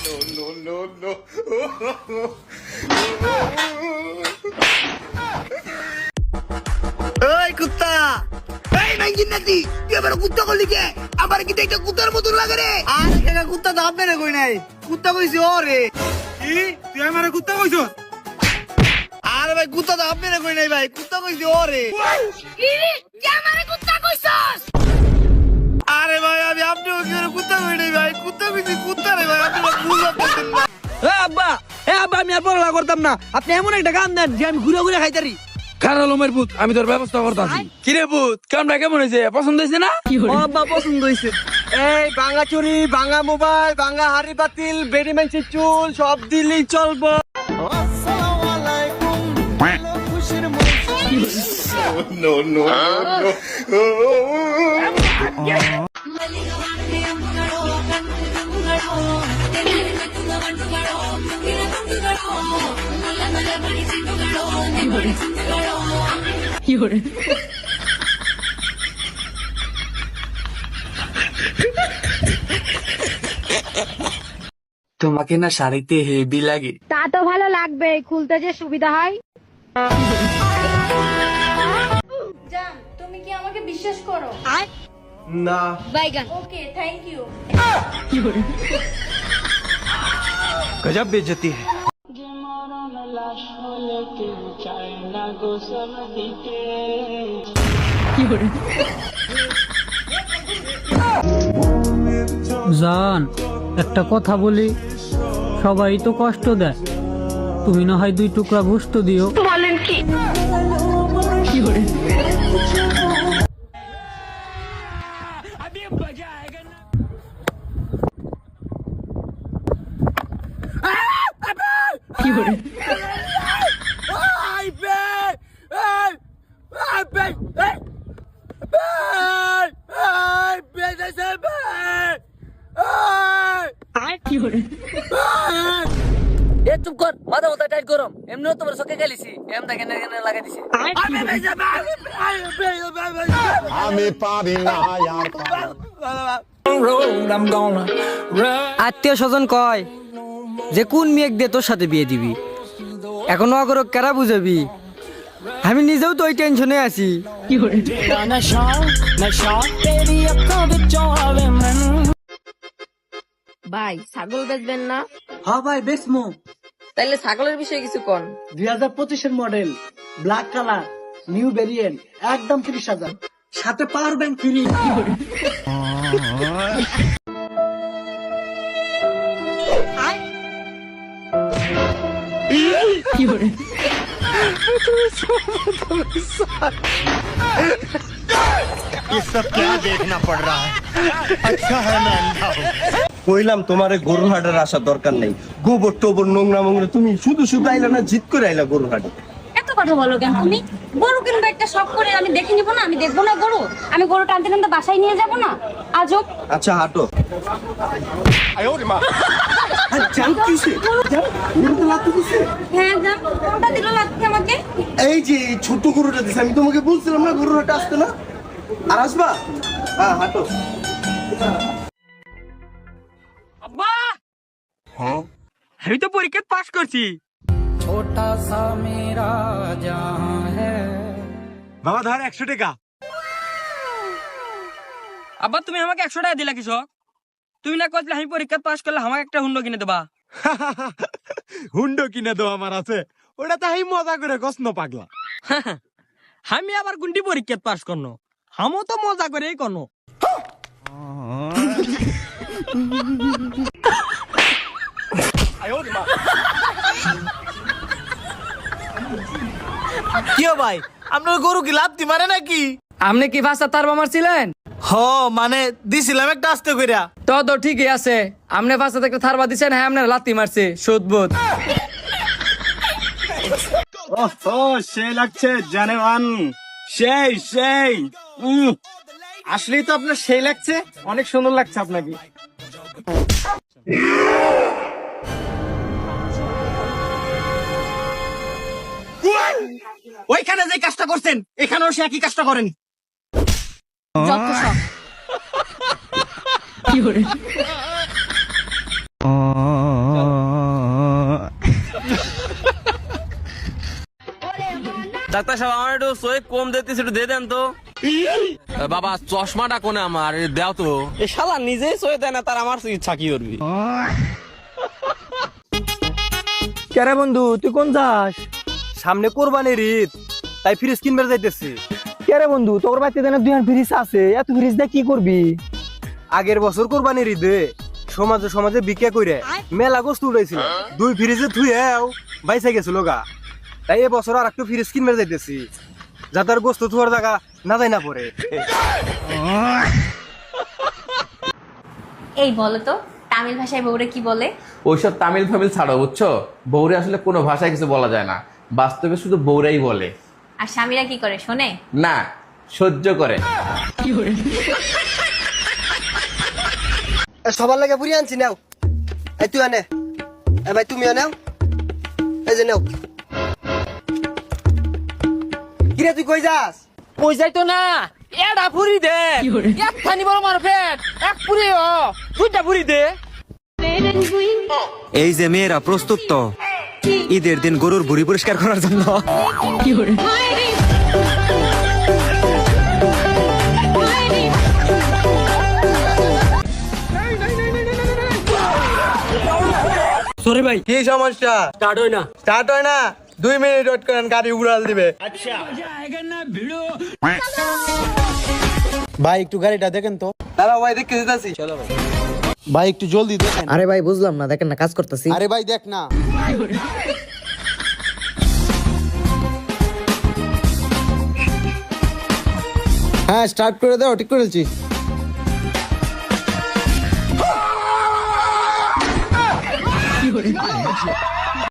ওই কুত্তা, এই নাইকিন নাতি, তুই আবার কুত্তা করলি কে? আমার কি দেখতে কুত্তার মতন লাগে রে? আরে কাকা কুত্তা তো আপনারে কই নাই, কুত্তা কইছি ওরে। কি তুই আমারে কুত্তা কইছস? আরে ভাই কুত্তা তো আপনারে কই নাই ভাই, কুত্তা কইছি ওরে। কি তুই আমারে কুত্তা কইছস? আরে ভাই আমি আপনিও কি করে কুত্তা কই নাই ভাই, কুত্তা কইছি কুত্তা রে ভাই, আপনি ভুল করতেছেন না। আব্বা আমি আর পড়ালেখা করতাম না, আপনি এমন একটা গান দেন যে আমি ঘুরে ঘুরে খাইতারি। খারালোমের ভূত, আমি তোর ব্যবস্থা করতেছি। কিরে ভূত, কামটা কেমন হয়েছে? পছন্দ হয়েছে না? আব্বা পছন্দ হয়েছে। এই ভাঙা চুরি, ভাঙা মোবাইল, ভাঙা হাড়ি পাতিল, বেডি মেনসি চুল সব দিলেই চলবো। তোমাকে না শাড়িতে হেভি লাগে। তা তো ভালো লাগবে, খুলতে যে সুবিধা হয়। জান, তুমি কি আমাকে বিশ্বাস করো? না বাইগান। ওকে, থ্যাংক ইউ। গজব বেজতি है। জান, একটা কথা বলি, সবাই তো কষ্ট দেয়, তুমি না হয় 2 টুকরা গোশত দিও। বলেন কি? এ চুপ কর, মাথা মাথা টাইট গরম, এমনিও তোমার চোখে গেলিছি, এমন কেন কেন লাগাই দিছি। আমি পারি না আর আত্মীয় স্বজন কয় যে কোন মেয়ে দিয়ে তোর সাথে বিয়ে দিবি, এখন অগর কেরা বুঝাবি? আমি নিজেও তো ওই টেনশনে আছি। ভাই, ছাগল বেচবেন না? হ্যাঁ ভাই, বেসমো। তাইলে ছাগলের বিষয়ে কিছু কোন। 2025 model, black colour, new variant, একদম 30,000, সাথে পাওয়ার ব্যাংক ফ্রি। ये सब क्या देखना पड़ रहा है? अच्छा है मैं अंधा हूँ। কইলাম তোমারে গরুর হাটের আসার দরকার নেই, গোবর টোবর নোংরা মোংরা তুমি শুধু শুধু আইলা না, জিত করে আইলা গরুর হাটে। এত কথা বলো কেন তুমি? গরু কিনবো একটা শখ করে, আমি দেখে নিবো না? আমি দেখবো না গরু? আমি গরু টানতে টানতে বাসায় নিয়ে যাবো না? আজব। আচ্ছা হাঁটো। হ্যাঁ জান, কোনটা দিল লাথি আমাকে? এই যে এই ছোট গরুটা দিছে, আমি তোমাকে বলছিলাম না গরুর হাটে আসতে না? আর আসবা? হ্যাঁ হাঁটো। আব্বা, আমি তো পরীক্ষা পাস করছি। বাবা ধর 100 টাকা। আব্বা তুমি আমাকে 100 টাকা দিলা কিসব? তুমি না কইলে আমি পরীক্ষা পাস করলে আমাকে একটা হুন্ডো কিনে দেবা। হুন্ডো কিনে দাও আমার আছে, ওটা তো আমি মজা করে কষ্ট পাগলা। আমি আবার গুন্ডি পরীক্ষা পাস করনো, আমও তো মজা করেই করনো। কি ভাই, আপনার গরু কি লাত্তি মারে নাকি? আপনি কি ভাষা তার মারছিলেন? হ মানে দিছিলাম একটা আস্তে কইরা। তো ঠিকই আছে, আপনি ভাষা থেকে থারবা দিছেন, হ্যাঁ আপনার লাত্তি মারছে সুদবোধ। ও সেই লাগছে জানেমান, সেই সেই আসলেই তো আপনার সেই লাগছে, অনেক সুন্দর লাগছে আপনাকে। ওইখানে যে কাজটা করছেন এখানেও সে একই কাজটা করেন। যত সব। ডাক্তার সাহেব আমার একটু চোখ কম দেখতেছে, একটু দিয়ে দেন তো। বাবা চশমাটা কোনে আমার, দেও তো। এ শালা নিজেই চোখ দেয় না, তার আমার ইচ্ছা কি করবি? কেরে বন্ধু তুই কোন যাস? সামনে কোরবানির ঈদ, তাই ফ্রিজ কিনবে যাইতেছি। কেরে বন্ধু তোর বাড়িতে জানা 2 ফ্রিজ আছে, এত ফ্রিজ দিয়ে কি করবি? আগের বছর কোরবানির ঈদে সমাজে সমাজে বিক্রি করে মেলা গোস্ত উড়াইছিল, 2 ফ্রিজে থুয়েও বাইসে গেছিল গা। তাই এবছর আর একটু ফ্রিজ কিনবে যাইতেছি, যাতে আর গোস্ত থুয়ার জায়গা না যায় না পরে। এই বলো তো তামিল ভাষায় বউরে কি বলে? ওইসব তামিল ফামিল ছাড়ো, বুঝছো? বউরে আসলে কোনো ভাষায় কিছু বলা যায় না, বাস্তবে শুধু বউরাই বলে। আর স্বামীরা কি করে শোনে? না, সহ্য করে। সবার লাগে পুরি আনছি, নাও। এই তুই আনে, এ ভাই তুমিও নাও, এই যে নাও। কিরে তুই কই যাস? কই যাইতো না, এডা ফুরি দে, একখানি বড় মার পেট, এক ফুরি ও, 2টা ফুরি দে। এই যে মেয়েরা প্রস্তুত তো ঈদের দিন গরুর ভুঁড়ি পরিষ্কার করার জন্য? সরি ভাই, কি সমস্যা? স্টার্ট হয় না। স্টার্ট হয় না? 2 মিনিট ওয়েট করেন, গাড়ি উড়াল দিবে। ভাই একটু গাড়িটা দেখেন তো। দাঁড়াও ভাই, দেখতে দিতেছি। চলো ভাই। ভাই একটু জলদি দেখেন। আরে ভাই বুঝলাম না, দেখেন না কাজ করতেছি। আরে ভাই দেখ না। হ্যাঁ স্টার্ট করে দাও, ঠিক করেছি।